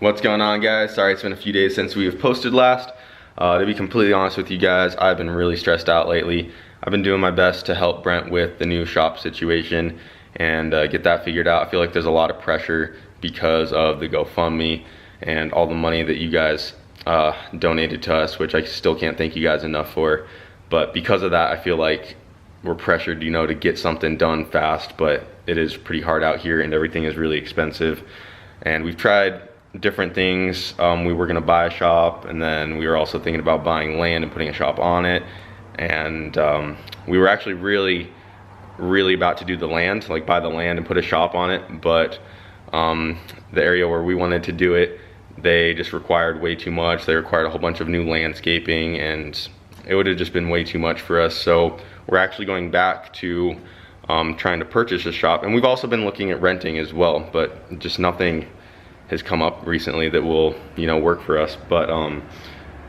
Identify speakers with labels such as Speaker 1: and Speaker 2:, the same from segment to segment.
Speaker 1: What's going on, guys? Sorry it's been a few days since we have posted last. To be completely honest with you guys, I've been really stressed out lately. I've been doing my best to help Brent with the new shop situation and get that figured out. I feel like there's a lot of pressure because of the GoFundMe and all the money that you guys donated to us, which I still can't thank you guys enough for. But because of that, I feel like we're pressured, you know, to get something done fast, but it is pretty hard out here and everything is really expensive. And we've tried different things. We were gonna buy a shop, and then we were also thinking about buying land and putting a shop on it. And we were actually really about to do the land, like buy the land and put a shop on it. But the area where we wanted to do it, they just required way too much. They required a whole bunch of new landscaping, and it would have just been way too much for us. So we're actually going back to trying to purchase a shop. And we've also been looking at renting as well, but just nothing has come up recently that will, you know, work for us. But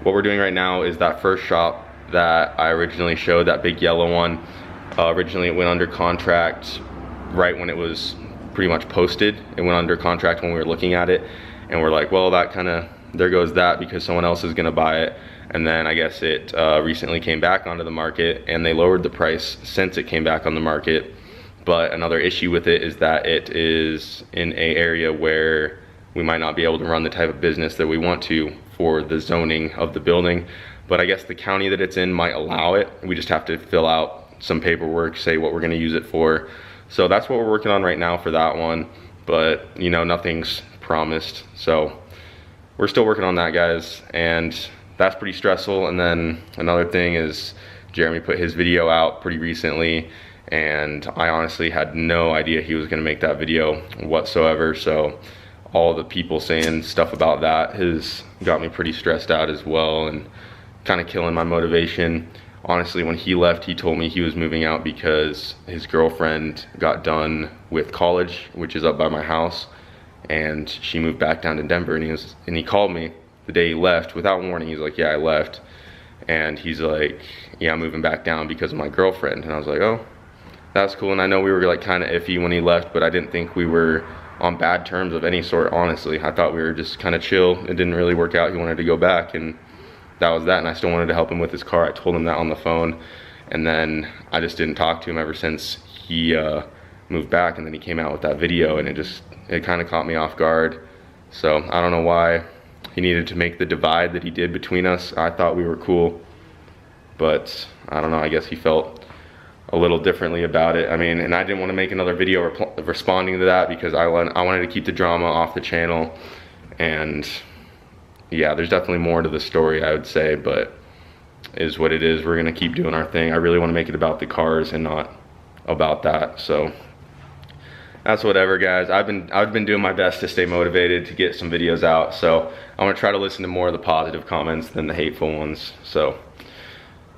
Speaker 1: what we're doing right now is that first shop that I originally showed, that big yellow one. Originally it went under contract right when it was pretty much posted. It went under contract when we were looking at it, and we're like, well, that kind of, there goes that, because someone else is gonna buy it. And then I guess it recently came back onto the market, and they lowered the price since it came back on the market. But another issue with it is that it is in an area where we might not be able to run the type of business that we want to for the zoning of the building. But I guess the county that it's in might allow it. We just have to fill out some paperwork, say what we're gonna use it for. So that's what we're working on right now for that one. But you know, nothing's promised. So we're still working on that, guys. And that's pretty stressful. And then another thing is Jeremy put his video out pretty recently, and I honestly had no idea he was gonna make that video whatsoever. So all the people saying stuff about that has got me pretty stressed out as well, and kind of killing my motivation. Honestly, when he left, he told me he was moving out because his girlfriend got done with college, which is up by my house, and she moved back down to Denver. And he called me the day he left without warning. He's like, yeah, I left. And he's like, yeah, I'm moving back down because of my girlfriend. And I was like, oh, that's cool. And I know we were like kind of iffy when he left, but I didn't think we were on bad terms of any sort, honestly. I thought we were just kind of chill. It didn't really work out. He wanted to go back, and that was that. And I still wanted to help him with his car. I told him that on the phone, and then I just didn't talk to him ever since he moved back. And then he came out with that video, and it kind of caught me off guard. So I don't know why he needed to make the divide that he did between us. I thought we were cool, but I don't know, I guess he felt a little differently about it. I mean, and I didn't want to make another video responding to that, because I wanted to keep the drama off the channel. And yeah, there's definitely more to the story, I would say, but it is what it is. We're gonna keep doing our thing. I really want to make it about the cars and not about that. So that's whatever, guys. I've been doing my best to stay motivated to get some videos out. So I want to try to listen to more of the positive comments than the hateful ones. So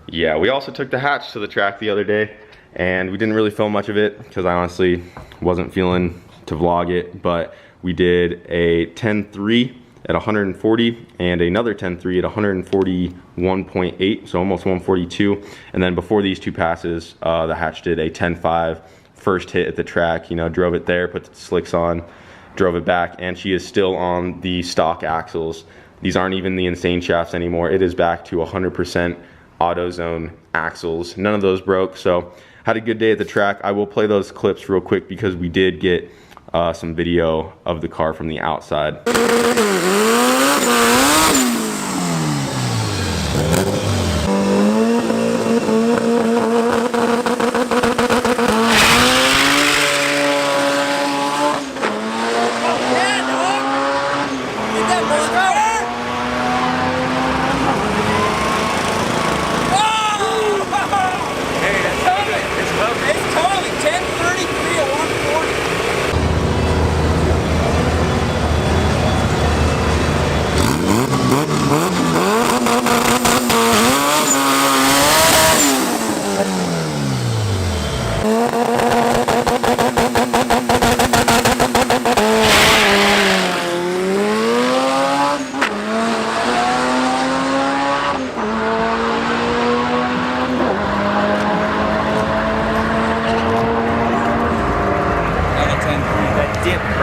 Speaker 1: yeah, we also took the hatch to the track the other day, and we didn't really film much of it because I honestly wasn't feeling to vlog it. But we did a 10.3 at 140 and another 10.3 at 141.8, so almost 142. And then before these two passes, the hatch did a 10.5 first hit at the track. You know, drove it there, put the slicks on, drove it back, and she is still on the stock axles. These aren't even the insane shafts anymore. It is back to 100% AutoZone axles. None of those broke. So had a good day at the track. I will play those clips real quick because we did get some video of the car from the outside.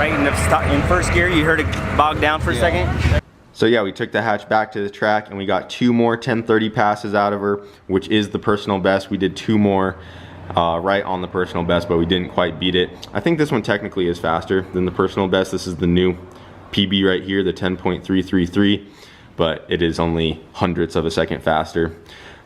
Speaker 2: right in first gear. You heard it bog down for a second.
Speaker 1: So yeah, we took the hatch back to the track and we got 2 more 1030 passes out of her, which is the personal best. We did 2 more right on the personal best, but we didn't quite beat it. I think this one technically is faster than the personal best. This is the new PB right here, the 10.333, but it is only hundredths of a second faster.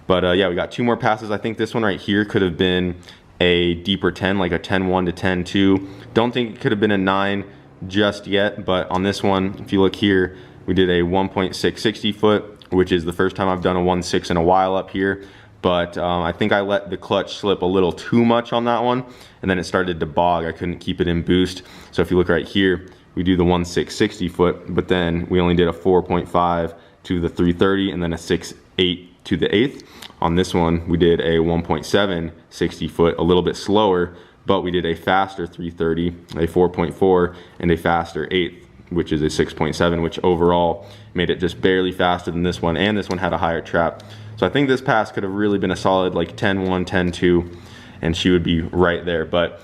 Speaker 1: But yeah, we got 2 more passes. I think this one right here could have been a deeper 10, like a 10.1 to 10.2. Don't think it could have been a 9 just yet, but on this one, if you look here, we did a 1.6 60 foot, which is the first time I've done a 1.6 in a while up here. But I think I let the clutch slip a little too much on that one, and then it started to bog. I couldn't keep it in boost. So if you look right here, we do the 1.6 60 foot, but then we only did a 4.5 to the 330 and then a 6.8 to the 8th. On this one, we did a 1.7 60 foot, a little bit slower, but we did a faster 330, a 4.4, and a faster 8th, which is a 6.7, which overall made it just barely faster than this one, and this one had a higher trap. So I think this pass could have really been a solid like 10.1, 10.2, and she would be right there. But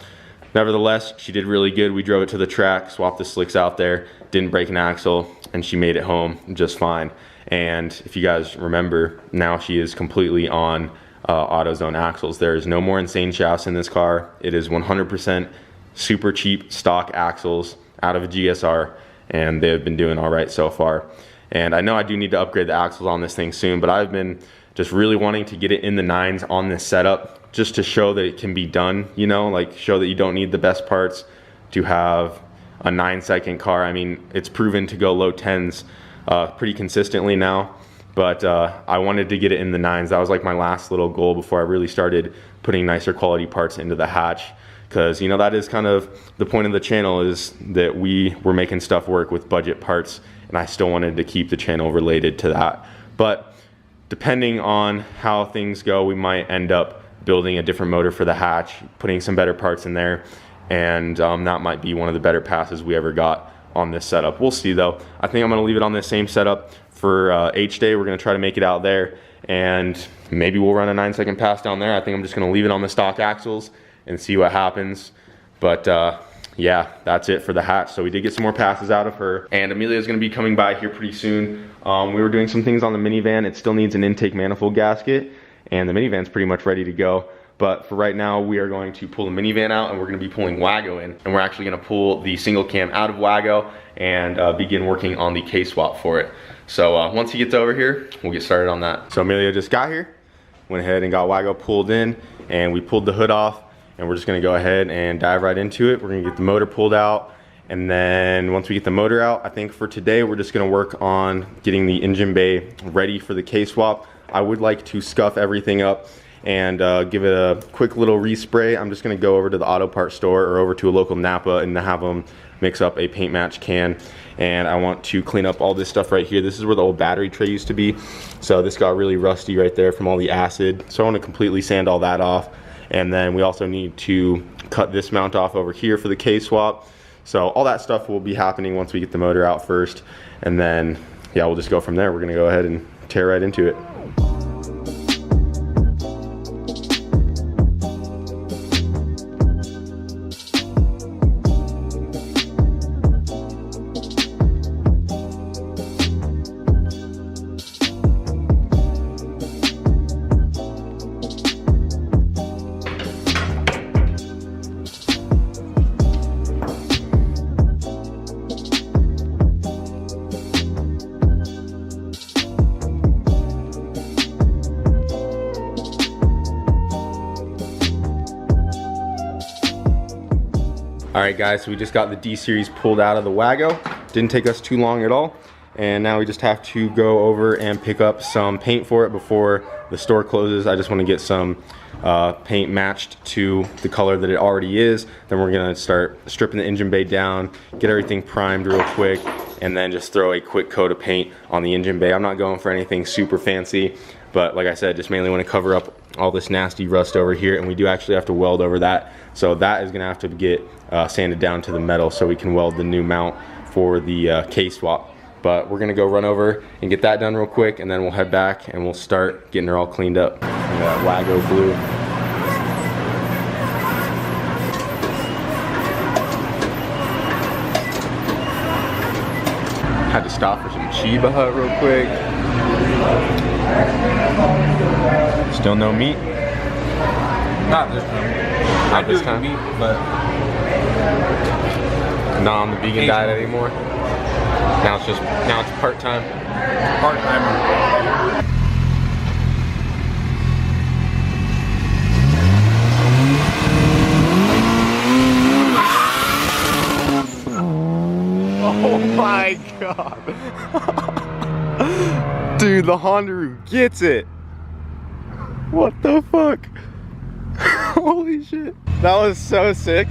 Speaker 1: nevertheless, she did really good. We drove it to the track, swapped the slicks out there, didn't break an axle, and she made it home just fine. And if you guys remember, now she is completely on AutoZone axles. There is no more insane shafts in this car. It is 100% super cheap stock axles out of a GSR, and they have been doing all right so far. And I know I do need to upgrade the axles on this thing soon, but I've been just really wanting to get it in the 9s on this setup, just to show that it can be done, you know, like show that you don't need the best parts to have a 9-second car. I mean, it's proven to go low 10s pretty consistently now, but I wanted to get it in the 9s. That was like my last little goal before I really started putting nicer quality parts into the hatch, because you know that is kind of the point of the channel, is that we were making stuff work with budget parts, and I still wanted to keep the channel related to that. But depending on how things go, we might end up building a different motor for the hatch, putting some better parts in there, and that might be one of the better passes we ever got on this setup. We'll see though. I think I'm gonna leave it on this same setup for H-Day. We're gonna try to make it out there, and maybe we'll run a 9-second pass down there. I think I'm just gonna leave it on the stock axles and see what happens. But yeah, that's it for the hatch. So we did get some more passes out of her, and Amelia's gonna be coming by here pretty soon. We were doing some things on the minivan. It still needs an intake manifold gasket, and the minivan's pretty much ready to go. But for right now, we are going to pull the minivan out, and we're gonna be pulling Wago in. And we're actually gonna pull the single cam out of Wago and begin working on the K-swap for it. So once he gets over here, we'll get started on that. So Amelia just got here, went ahead and got Wago pulled in, and we pulled the hood off, and we're just gonna go ahead and dive right into it. We're gonna get the motor pulled out, and then once we get the motor out, I think for today, we're just gonna work on getting the engine bay ready for the K-swap. I would like to scuff everything up and give it a quick little respray. I'm just gonna go over to the auto parts store or over to a local Napa and have them mix up a paint match can. And I want to clean up all this stuff right here. This is where the old battery tray used to be. So this got really rusty right there from all the acid. So I wanna completely sand all that off. And then we also need to cut this mount off over here for the K-swap. So all that stuff will be happening once we get the motor out first. And then, yeah, we'll just go from there. We're gonna go ahead and tear right into it. Alright guys, so we just got the D-Series pulled out of the Wago. Didn't take us too long at all. And now we just have to go over and pick up some paint for it before the store closes. I just want to get some paint matched to the color that it already is. Then we're going to start stripping the engine bay down, get everything primed real quick, and then just throw a quick coat of paint on the engine bay. I'm not going for anything super fancy, but like I said, just mainly want to cover up all this nasty rust over here, and we do actually have to weld over that. So that is going to have to get sanded down to the metal so we can weld the new mount for the K-swap. But we're gonna go run over and get that done real quick, and then we'll head back and we'll start getting her all cleaned up. That Wago blue. Had to stop for some Chiba Hut real quick. Still no meat?
Speaker 3: Not this time.
Speaker 1: Not this time?
Speaker 3: Meat, but
Speaker 1: not on the vegan diet anymore. Now it's part-time.
Speaker 3: Part-timer.
Speaker 1: Oh my god. Dude, the Honda gets it. What the fuck? Holy shit. That was so sick.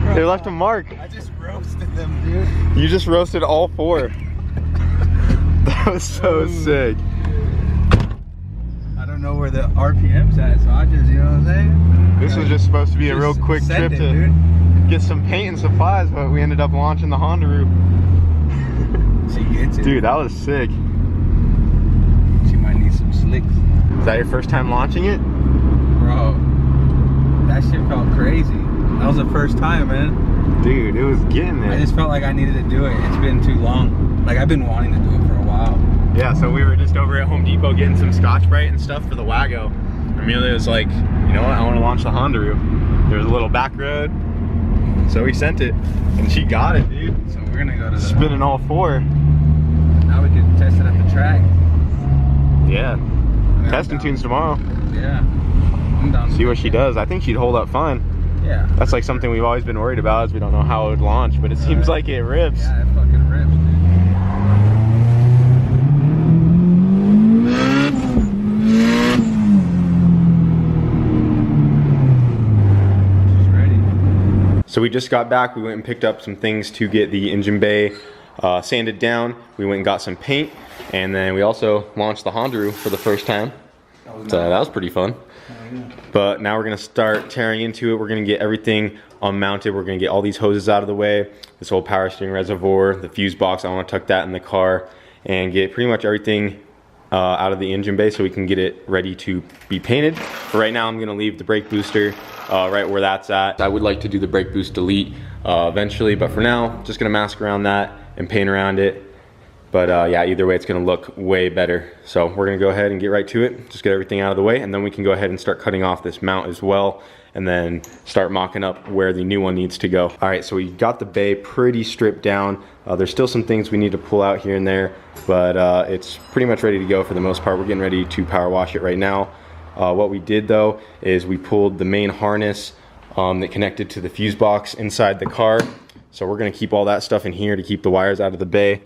Speaker 1: Bro, they left a mark.
Speaker 3: I just roasted them, dude.
Speaker 1: You just roasted all 4. That was so sick.
Speaker 3: I don't know where the RPM's at, so I just, you know what I'm saying?
Speaker 1: This was just supposed to be a real quick trip to get some paint and supplies, but we ended up launching the Honda.
Speaker 3: She gets it.
Speaker 1: Dude, that was sick.
Speaker 3: She might need some slicks.
Speaker 1: Is that your first time launching it?
Speaker 3: Bro, that shit felt crazy. That was the first time, man.
Speaker 1: Dude, it was getting there.
Speaker 3: I just felt like I needed to do it. It's been too long. Like, I've been wanting to do it for a while.
Speaker 1: Yeah, so we were just over at Home Depot getting some Scotch-Brite and stuff for the Wago. Amelia was like, you know what, I want to launch the Honda. There's a little back road. So we sent it, and she got it, dude.
Speaker 3: So we're gonna go to the...
Speaker 1: Spinning all 4.
Speaker 3: Now we can test it at the track.
Speaker 1: Yeah. Testing tunes tomorrow.
Speaker 3: Yeah. I'm down.
Speaker 1: See what she does. I think she'd hold up fine.
Speaker 3: Yeah.
Speaker 1: That's like something we've always been worried about, is we don't know how it would launch, but it seems like it rips.
Speaker 3: Yeah, it fucking rips, dude.
Speaker 1: So we just got back. We went and picked up some things to get the engine bay sanded down. We went and got some paint, and then we also launched the Honda for the first time. So that was pretty fun. But now we're gonna start tearing into it. We're gonna get everything unmounted. We're gonna get all these hoses out of the way. This whole power steering reservoir, the fuse box, I wanna tuck that in the car and get pretty much everything out of the engine bay so we can get it ready to be painted. But right now I'm gonna leave the brake booster right where that's at. I would like to do the brake boost delete eventually, but for now, just gonna mask around that and paint around it. But yeah, either way, it's gonna look way better. So we're gonna go ahead and get right to it, just get everything out of the way, and then we can go ahead and start cutting off this mount as well, and then start mocking up where the new one needs to go. All right, so we got the bay pretty stripped down. There's still some things we need to pull out here and there, but it's pretty much ready to go for the most part. We're getting ready to power wash it right now. What we did though, is we pulled the main harness that connected to the fuse box inside the car. So we're gonna keep all that stuff in here to keep the wires out of the bay.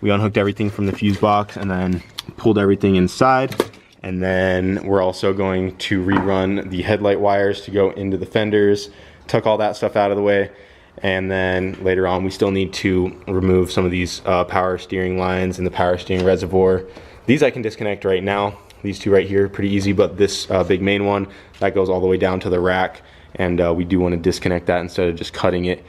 Speaker 1: We unhooked everything from the fuse box and then pulled everything inside. And then we're also going to rerun the headlight wires to go into the fenders, tuck all that stuff out of the way. And then later on, we still need to remove some of these power steering lines and the power steering reservoir. These I can disconnect right now. These two right here, pretty easy, but this big main one, that goes all the way down to the rack. And we do want to disconnect that instead of just cutting it.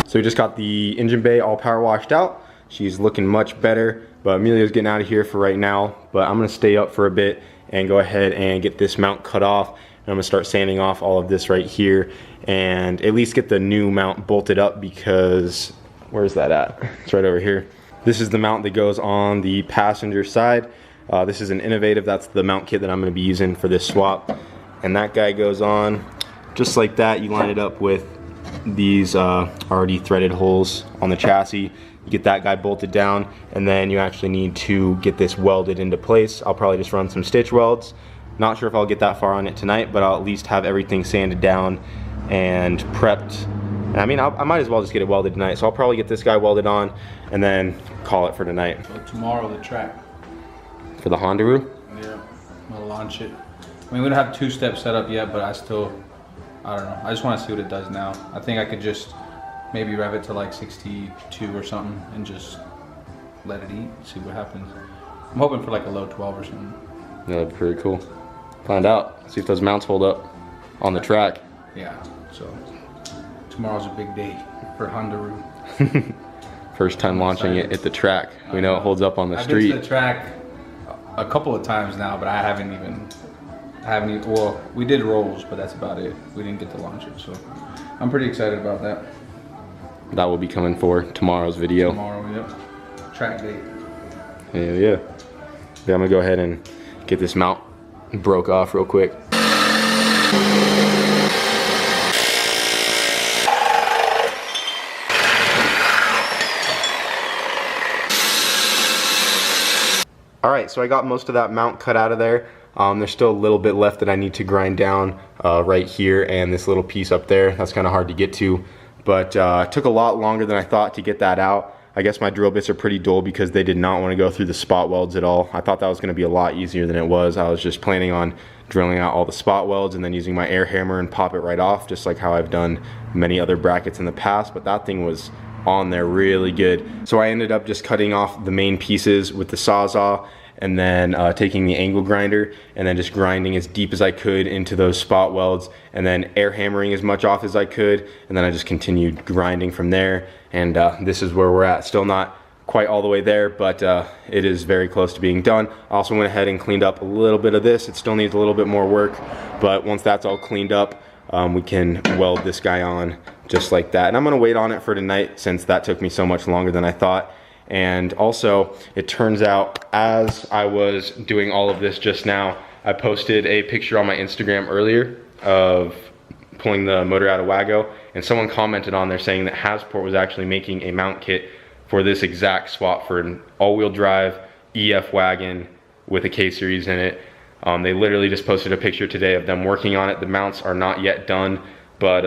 Speaker 1: So we just got the engine bay all power washed out. She's looking much better, but Amelia's getting out of here for right now. But I'm gonna stay up for a bit and go ahead and get this mount cut off. And I'm gonna start sanding off all of this right here and at least get the new mount bolted up, because where's that at? It's right over here. This is the mount that goes on the passenger side. This is an Innovative. That's the mount kit that I'm gonna be using for this swap. And that guy goes on just like that. You line it up with these already threaded holes on the chassis. You get that guy bolted down, and then you actually need to get this welded into place. I'll probably just run some stitch welds. Not sure if I'll get that far on it tonight, but I'll at least have everything sanded down and prepped. I mean, I might as well just get it welded tonight, so I'll probably get this guy welded on and then call it for tonight.
Speaker 3: So tomorrow the track.
Speaker 1: For the Honda?
Speaker 3: Yeah, I'm gonna launch it. I mean, we don't have two-step set up yet, but I don't know. I just want to see what it does now. I think I could just maybe rev it to like 62 or something and just let it eat, see what happens. I'm hoping for like a low 12 or something.
Speaker 1: Yeah, that'd be pretty cool. Find out. See if those mounts hold up on the track.
Speaker 3: Yeah, so tomorrow's a big day for Honda.
Speaker 1: First time launching it at the track. We know it holds up on the street.
Speaker 3: I've been to the track a couple of times now, but I haven't even I haven't even, well, we did rolls, but that's about it. We didn't get to launch it, so I'm pretty excited about that.
Speaker 1: That will be coming for tomorrow's video.
Speaker 3: Tomorrow, yep. Track day.
Speaker 1: Hell yeah. Yeah, I'm gonna go ahead and get this mount broke off real quick. All right, so I got most of that mount cut out of there. There's still a little bit left that I need to grind down right here and this little piece up there. That's kind of hard to get to, but it took a lot longer than I thought to get that out. I guess my drill bits are pretty dull because they did not want to go through the spot welds at all. I thought that was going to be a lot easier than it was. I was just planning on drilling out all the spot welds and then using my air hammer and pop it right off, just like how I've done many other brackets in the past, but that thing was on there really good. So I ended up just cutting off the main pieces with the Sawzall and then taking the angle grinder and then just grinding as deep as I could into those spot welds and then air hammering as much off as I could, and then I just continued grinding from there, and this is where we're at. Still not quite all the way there, but it is very close to being done. I also went ahead and cleaned up a little bit of this. It still needs a little bit more work, but once that's all cleaned up, we can weld this guy on just like that. And I'm gonna wait on it for tonight since that took me so much longer than I thought. And also, it turns out, as I was doing all of this just now, I posted a picture on my Instagram earlier of pulling the motor out of Wago, and someone commented on there saying that Hasport was actually making a mount kit for this exact swap for an all-wheel drive EF wagon with a K-Series in it. They literally just posted a picture today of them working on it. The mounts are not yet done, but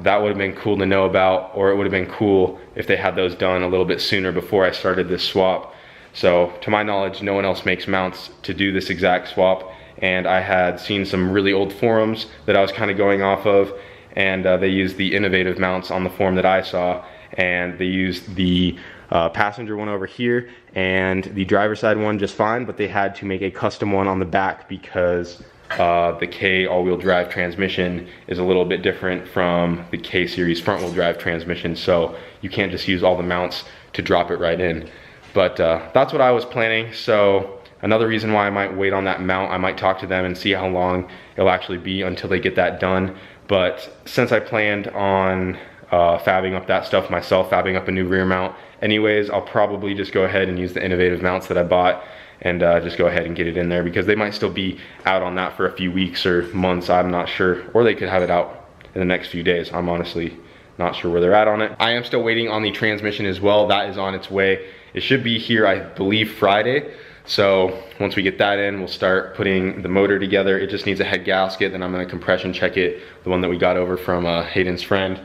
Speaker 1: that would have been cool to know about, or it would have been cool if they had those done a little bit sooner before I started this swap. So to my knowledge, no one else makes mounts to do this exact swap, and I had seen some really old forums that I was kind of going off of, and they used the innovative mounts on the forum that I saw, and they used the passenger one over here and the driver's side one just fine, but they had to make a custom one on the back because the K all-wheel drive transmission is a little bit different from the K-Series front-wheel drive transmission, so you can't just use all the mounts to drop it right in. But that's what I was planning, so another reason why I might wait on that mount, I might talk to them and see how long it'll actually be until they get that done. But since I planned on fabbing up that stuff myself, fabbing up a new rear mount anyways, I'll probably just go ahead and use the innovative mounts that I bought and just go ahead and get it in there, because they might still be out on that for a few weeks or months, I'm not sure, or they could have it out in the next few days. I'm honestly not sure where they're at on it. I am still waiting on the transmission as well. That is on its way. It should be here, I believe, Friday. So once we get that in, we'll start putting the motor together. It just needs a head gasket, then I'm gonna compression check it, the one that we got over from Hayden's friend.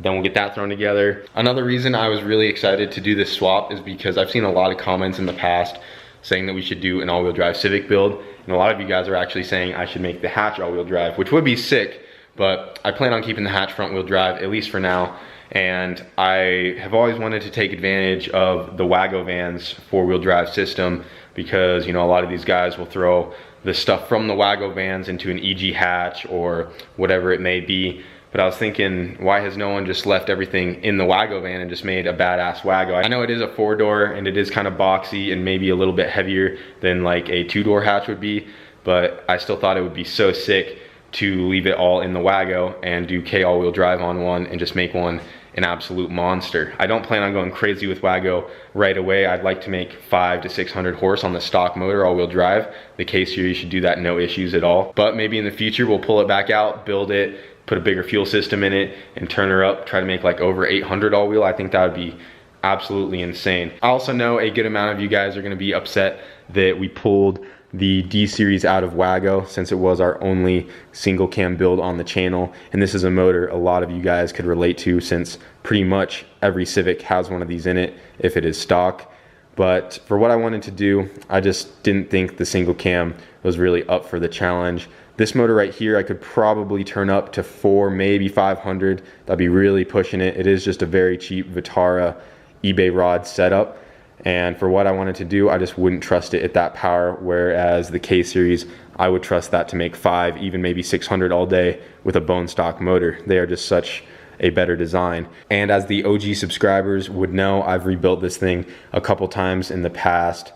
Speaker 1: Then we'll get that thrown together. Another reason I was really excited to do this swap is because I've seen a lot of comments in the past saying that we should do an all-wheel drive Civic build, and a lot of you guys are actually saying I should make the hatch all-wheel drive, which would be sick, but I plan on keeping the hatch front-wheel drive, at least for now. And I have always wanted to take advantage of the Wago van's four-wheel drive system, because you know, a lot of these guys will throw the stuff from the Wago vans into an EG hatch or whatever it may be. But I was thinking, why has no one just left everything in the Wago van and just made a badass Wago? I know it is a 4-door and it is kind of boxy and maybe a little bit heavier than like a 2-door hatch would be, but I still thought it would be so sick to leave it all in the Wago and do K all-wheel drive on one and just make one an absolute monster. I don't plan on going crazy with Wago right away. I'd like to make 500 to 600 horse on the stock motor all-wheel drive. The K-Series should do that no issues at all. But maybe in the future we'll pull it back out, build it, put a bigger fuel system in it, and turn her up, try to make like over 800 all-wheel. I think that would be absolutely insane. I also know a good amount of you guys are gonna be upset that we pulled the D series out of Wago, since it was our only single cam build on the channel, and this is a motor a lot of you guys could relate to, since pretty much every Civic has one of these in it if it is stock. But for what I wanted to do, I just didn't think the single cam was really up for the challenge. This motor right here, I could probably turn up to 400, maybe 500. That'd be really pushing it. It is just a very cheap Vitara eBay rod setup. And for what I wanted to do, I just wouldn't trust it at that power, whereas the K-Series, I would trust that to make 5, even maybe 600 all day with a bone stock motor. They are just such a better design. And as the OG subscribers would know, I've rebuilt this thing a couple times in the past.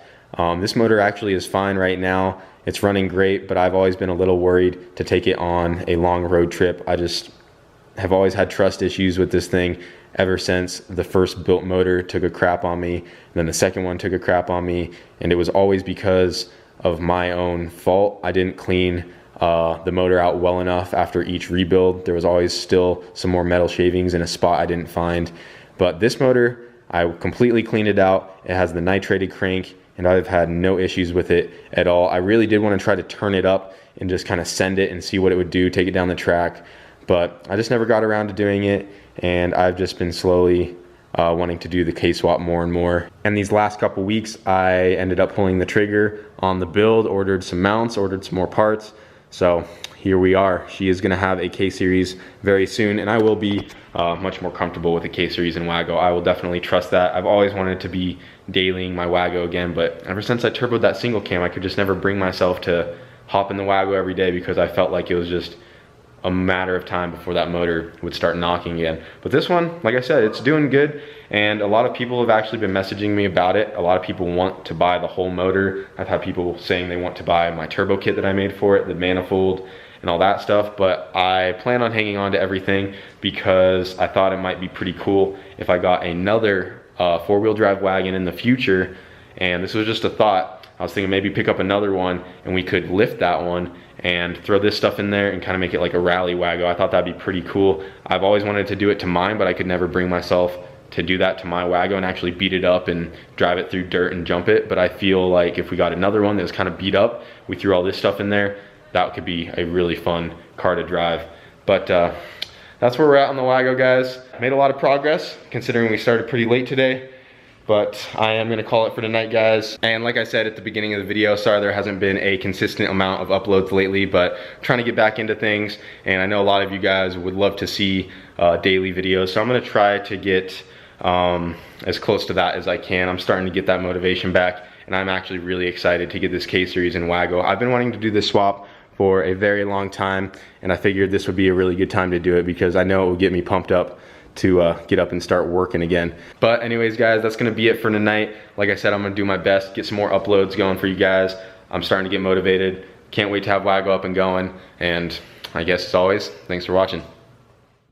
Speaker 1: This motor actually is fine right now. It's running great, but I've always been a little worried to take it on a long road trip. I just have always had trust issues with this thing ever since the first built motor took a crap on me, and then the second one took a crap on me, and it was always because of my own fault. I didn't clean the motor out well enough after each rebuild. There was always still some more metal shavings in a spot I didn't find. But this motor, I completely cleaned it out. It has the nitrated crank, and I've had no issues with it at all. I really did want to try to turn it up and just kind of send it and see what it would do, take it down the track, but I just never got around to doing it, and I've just been slowly wanting to do the K-swap more and more. And these last couple weeks, I ended up pulling the trigger on the build, ordered some mounts, ordered some more parts. So here we are. She is gonna have a K-Series very soon, and I will be much more comfortable with the K-Series and Wago. I will definitely trust that. I've always wanted to be dailying my Wago again, but ever since I turboed that single cam, I could just never bring myself to hop in the Wago every day because I felt like it was just a matter of time before that motor would start knocking again. But this one, like I said, it's doing good, and a lot of people have actually been messaging me about it. A lot of people want to buy the whole motor. I've had people saying they want to buy my turbo kit that I made for it, the manifold and all that stuff, but I plan on hanging on to everything because I thought it might be pretty cool if I got another four-wheel drive wagon in the future. And this was just a thought. I was thinking maybe pick up another one and we could lift that one and throw this stuff in there and kind of make it like a rally Wago. I thought that'd be pretty cool. I've always wanted to do it to mine, but I could never bring myself to do that to my Wago and actually beat it up and drive it through dirt and jump it. But I feel like if we got another one that was kind of beat up, we threw all this stuff in there, that could be a really fun car to drive. But that's where we're at on the Wago, guys. Made a lot of progress considering we started pretty late today. But I am gonna call it for tonight, guys. And like I said at the beginning of the video, sorry there hasn't been a consistent amount of uploads lately, but trying to get back into things. And I know a lot of you guys would love to see daily videos, so I'm gonna try to get as close to that as I can. I'm starting to get that motivation back, and I'm actually really excited to get this K-Series in Wago. I've been wanting to do this swap for a very long time, and I figured this would be a really good time to do it because I know it will get me pumped up to get up and start working again. But anyways, guys, that's gonna be it for tonight. Like I said, I'm gonna do my best, get some more uploads going for you guys. I'm starting to get motivated. Can't wait to have Wago up and going. And I guess as always, thanks for watching.